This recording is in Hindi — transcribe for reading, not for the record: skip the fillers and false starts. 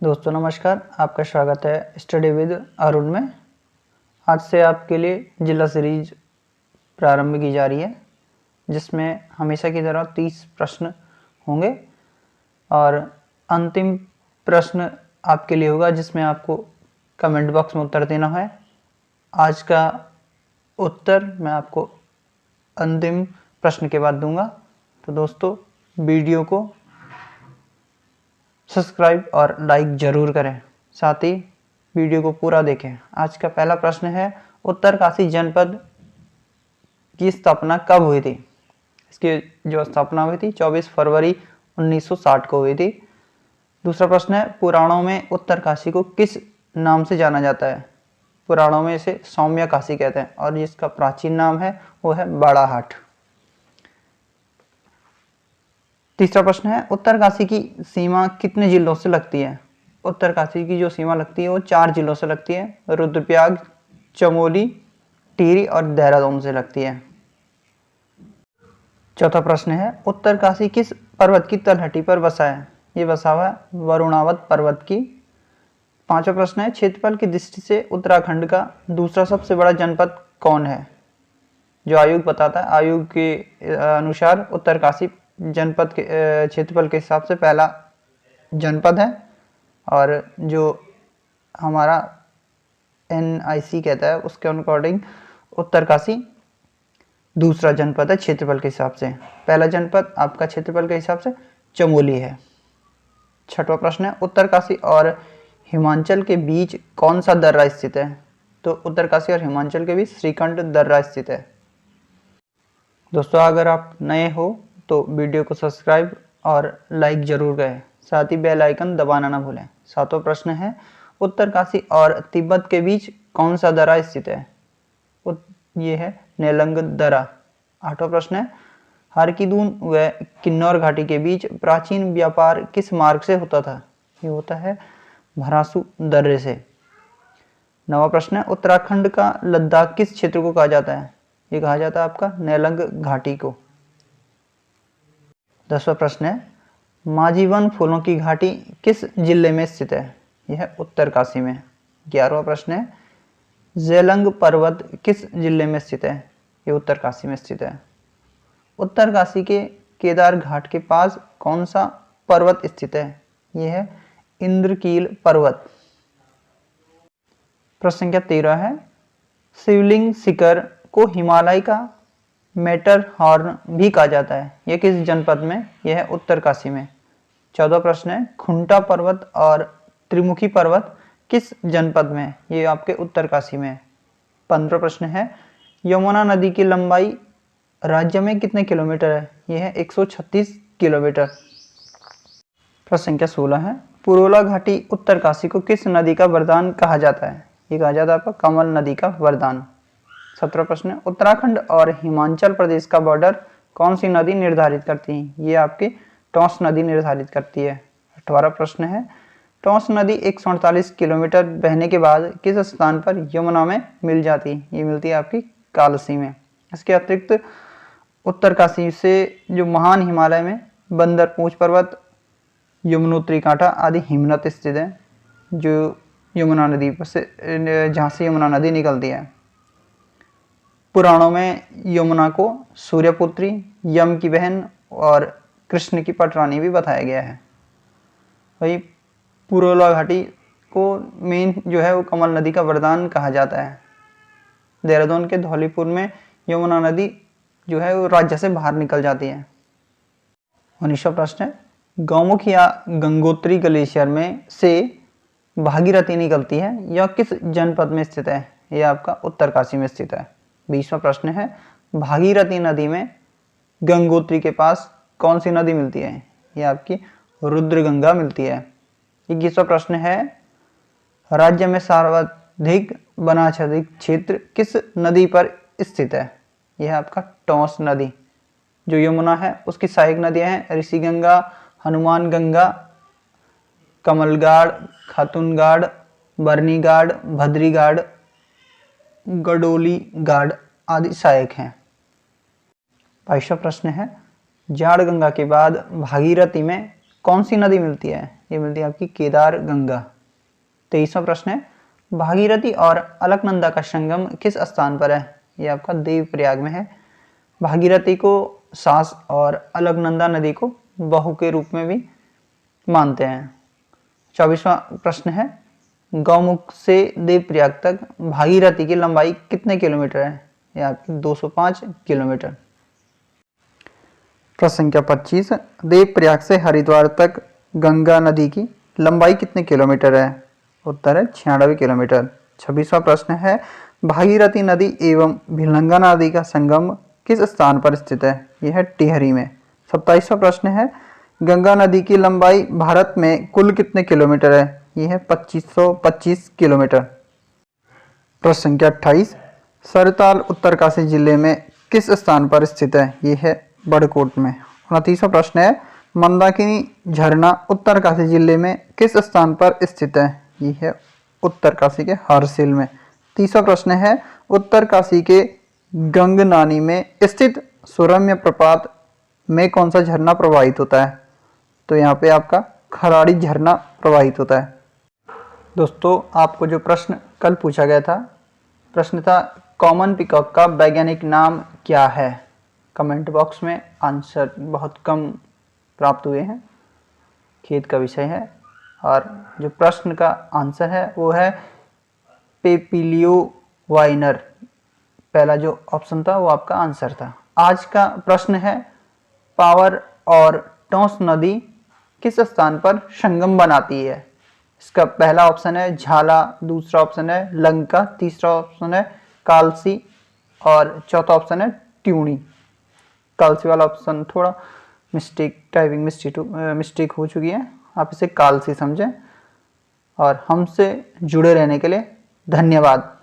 दोस्तों नमस्कार, आपका स्वागत है स्टडी विद अरुण में। आज से आपके लिए जिला सीरीज प्रारंभ की जा रही है, जिसमें हमेशा की तरह 30 प्रश्न होंगे और अंतिम प्रश्न आपके लिए होगा, जिसमें आपको कमेंट बॉक्स में उत्तर देना है। आज का उत्तर मैं आपको अंतिम प्रश्न के बाद दूंगा। तो दोस्तों वीडियो को सब्सक्राइब और लाइक जरूर करें, साथ ही वीडियो को पूरा देखें। आज का पहला प्रश्न है, उत्तरकाशी जनपद की स्थापना कब हुई थी? इसकी जो स्थापना हुई थी 24 फरवरी 1960 को हुई थी। दूसरा प्रश्न है, पुराणों में उत्तरकाशी को किस नाम से जाना जाता है? पुराणों में इसे सौम्य काशी कहते हैं और जिसका प्राचीन नाम है वो है बाड़ाहाट। तीसरा प्रश्न है, उत्तरकाशी की सीमा कितने जिलों से लगती है? उत्तरकाशी की जो सीमा लगती है वो 4 जिलों से लगती है, रुद्रप्रयाग, चमोली, टिहरी और देहरादून से लगती है। चौथा प्रश्न है, उत्तरकाशी किस पर्वत की तलहटी पर बसा है? ये बसा हुआ है वरुणावत पर्वत की। पांचवा प्रश्न है, क्षेत्रफल की दृष्टि से उत्तराखंड का दूसरा सबसे बड़ा जनपद कौन है? जो आयोग बताता है, आयोग के अनुसार उत्तरकाशी जनपद के क्षेत्रफल के हिसाब से पहला जनपद है, और जो हमारा NIC कहता है उसके अकॉर्डिंग उत्तरकाशी दूसरा जनपद है क्षेत्रफल के हिसाब से। पहला जनपद आपका क्षेत्रफल के हिसाब से चमोली है। छठवां प्रश्न है, उत्तरकाशी और हिमाचल के बीच कौन सा दर्रा स्थित है? तो उत्तरकाशी और हिमाचल के बीच श्रीखंड दर्रा स्थित है। दोस्तों अगर आप नए हो तो वीडियो को सब्सक्राइब और लाइक जरूर करें, साथ ही बेल आइकन दबाना ना भूलें। सातवां प्रश्न है, उत्तरकाशी और तिब्बत के बीच कौन सा दर्रा स्थित है? ये है नेलंग दर्रा। आठवां प्रश्न है, हरकीदून व किन्नौर घाटी के बीच प्राचीन व्यापार किस मार्ग से होता था? ये होता है भरासू दर्रे से। नवा प्रश्न है, उत्तराखंड का लद्दाख किस क्षेत्र को कहा जाता है? ये कहा जाता है आपका नेलंग घाटी को। 10वां प्रश्न है, माझीवन फूलों की घाटी किस जिले में स्थित है? यह है उत्तरकाशी में। 11वां प्रश्न है, जेलंग पर्वत किस जिले में स्थित है? ये उत्तरकाशी में स्थित है। उत्तरकाशी के केदार घाट के पास कौन सा पर्वत स्थित है? यह है इंद्रकील पर्वत। प्रश्न संख्या 13 है, शिवलिंग शिखर को हिमालय का मैटरहॉर्न भी कहा जाता है, यह किस जनपद में? यह है उत्तरकाशी में। 14वां प्रश्न है, खुंटा पर्वत और त्रिमुखी पर्वत किस जनपद में? ये आपके उत्तरकाशी में। 15वां प्रश्न है, यमुना नदी की लंबाई राज्य में कितने किलोमीटर है? यह है 136 किलोमीटर। प्रश्न संख्या 16 है, पुरोला घाटी उत्तरकाशी को किस नदी का वरदान कहा जाता है? ये कहा जाता है आपका कमल नदी का वरदान। 17वां प्रश्न है, उत्तराखंड और हिमाचल प्रदेश का बॉर्डर कौन सी नदी निर्धारित करती है? ये आपकी टॉस नदी निर्धारित करती है। 18वां प्रश्न है, टॉस नदी 148 किलोमीटर बहने के बाद किस स्थान पर यमुना में मिल जाती है? ये मिलती है आपकी कालसी में। इसके अतिरिक्त उत्तरकाशी से जो महान हिमालय में बंदरपूंछ पर्वत, यमुनोत्री कांटा आदि हिमनद स्थित है, जो यमुना नदी से जहाँ से यमुना नदी निकलती है। पुराणों में यमुना को सूर्यपुत्री, यम की बहन और कृष्ण की पटरानी भी बताया गया है। वही पुरोला घाटी को मेन जो है वो कमल नदी का वरदान कहा जाता है। देहरादून के धौलीपुर में यमुना नदी जो है वो राज्य से बाहर निकल जाती है। 19वां प्रश्न है, गौमुख या गंगोत्री ग्लेशियर में से भागीरथी निकलती है, यह किस जनपद में स्थित है? यह आपका उत्तरकाशी में स्थित है। 20वां प्रश्न है, भागीरथी नदी में गंगोत्री के पास कौन सी नदी मिलती है? यह आपकी रुद्रगंगा मिलती है। 21वां प्रश्न है, राज्य में सर्वाधिक वनाच्छादित क्षेत्र किस नदी पर स्थित है? यह आपका टॉस नदी। जो यमुना है उसकी सहायक नदियां हैं ऋषिगंगा, हनुमान गंगा, कमलगाड़, खातूनगाड़, बरनीगाड़, भद्रीगाड़, गडोली गाड़ आदि सहायक हैं। 22वां प्रश्न है, जाड़ गंगा के बाद भागीरथी में कौन सी नदी मिलती है? ये मिलती है आपकी केदार गंगा। 23वां प्रश्न है, भागीरथी और अलकनंदा का संगम किस स्थान पर है? ये आपका देवप्रयाग में है। भागीरथी को सास और अलकनंदा नदी को बहू के रूप में भी मानते हैं। 24वां प्रश्न है, गौमुख से देवप्रयाग तक भागीरथी की लंबाई कितने किलोमीटर है? ये आपकी 205 किलोमीटर। प्रश्न संख्या 25, देवप्रयाग से हरिद्वार तक गंगा नदी की लंबाई कितने किलोमीटर है? उत्तर है 96 किलोमीटर। 26वां प्रश्न है, भागीरथी नदी एवं भिलंगा नदी का संगम किस स्थान पर स्थित है? यह है टिहरी में। 27वां प्रश्न है, गंगा नदी की लंबाई भारत में कुल कितने किलोमीटर है? यह है 2525 किलोमीटर। प्रश्न संख्या 28, सरताल उत्तरकाशी जिले में किस स्थान पर स्थित है? यह है बड़कोट में। 29वां प्रश्न है, मंदाकिनी झरना उत्तरकाशी जिले में किस स्थान पर स्थित है? यह है उत्तरकाशी के हरसिल में। 30वां प्रश्न है, उत्तरकाशी के गंगनानी में स्थित सुरम्य प्रपात में कौन सा झरना प्रवाहित होता है? तो यहाँ पे आपका खराड़ी झरना प्रवाहित होता है। दोस्तों, आपको जो प्रश्न कल पूछा गया था, प्रश्न था कॉमन पिकॉक का वैज्ञानिक नाम क्या है? कमेंट बॉक्स में आंसर बहुत कम प्राप्त हुए हैं, खेद का विषय है। और जो प्रश्न का आंसर है वो है पेपिलियो वाइनर। पहला जो ऑप्शन था वो आपका आंसर था। आज का प्रश्न है, पावर और टोंस नदी किस स्थान पर संगम बनाती है? इसका पहला ऑप्शन है झाला, दूसरा ऑप्शन है लंका, तीसरा ऑप्शन है कालसी और चौथा ऑप्शन है ट्यूनी। कालसी वाला ऑप्शन थोड़ा टाइपिंग मिस्टेक हो चुकी है, आप इसे कालसी समझें। और हमसे जुड़े रहने के लिए धन्यवाद।